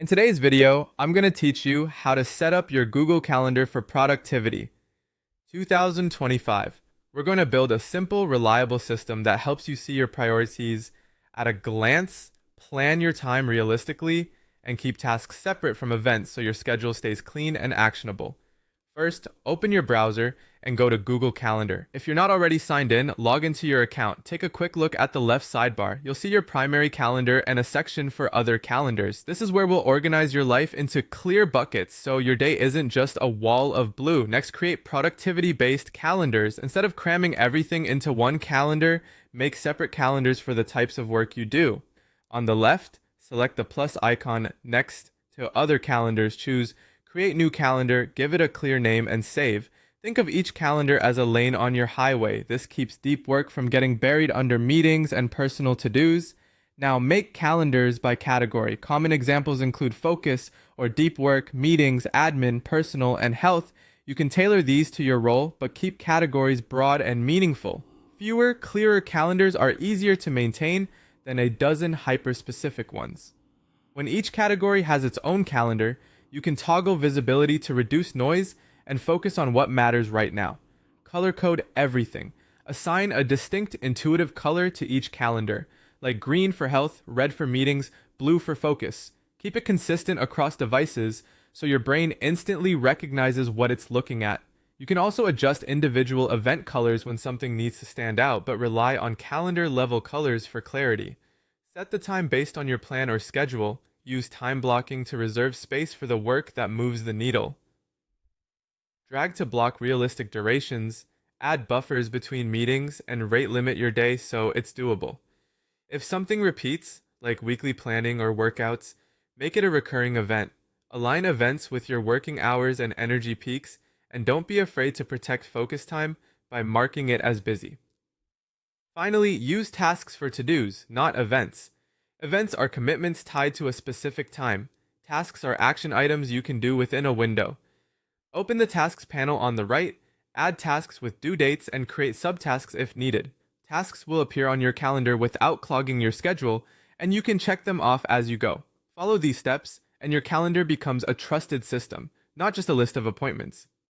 In today's video, I'm going to teach you how to set up your Google Calendar for productivity. 2025. We're going to build a simple, reliable system that helps you see your priorities at a glance, plan your time realistically, and keep tasks separate from events so your schedule stays clean and actionable. First, open your browser and go to Google Calendar. If you're not already signed in, log into your account. Take a quick look at the left sidebar. You'll see your primary calendar and a section for other calendars. This is where we'll organize your life into clear buckets so your day isn't just a wall of blue. Next, create productivity-based calendars. Instead of cramming everything into one calendar, make separate calendars for the types of work you do. On the left, select the plus icon next to other calendars. Choose Create New Calendar, give it a clear name, and save. Think of each calendar as a lane on your highway. This keeps deep work from getting buried under meetings and personal to-dos. Now make calendars by category. Common examples include focus or deep work, meetings, admin, personal, and health. You can tailor these to your role, but keep categories broad and meaningful. Fewer, clearer calendars are easier to maintain than a dozen hyper-specific ones. When each category has its own calendar, you can toggle visibility to reduce noise and focus on what matters right now. Color code everything. Assign a distinct intuitive color to each calendar, like green for health, red for meetings, blue for focus. Keep it consistent across devices so your brain instantly recognizes what it's looking at. You can also adjust individual event colors when something needs to stand out, but rely on calendar level colors for clarity. Set the time based on your plan or schedule. Use time blocking to reserve space for the work that moves the needle. Drag to block realistic durations, add buffers between meetings, and rate limit your day so it's doable. If something repeats, like weekly planning or workouts, make it a recurring event. Align events with your working hours and energy peaks, and don't be afraid to protect focus time by marking it as busy. Finally, use tasks for to-dos, not events. Events are commitments tied to a specific time. Tasks are action items you can do within a window. Open the Tasks panel on the right, add tasks with due dates, and create subtasks if needed. Tasks will appear on your calendar without clogging your schedule, and you can check them off as you go. Follow these steps, and your calendar becomes a trusted system, not just a list of appointments.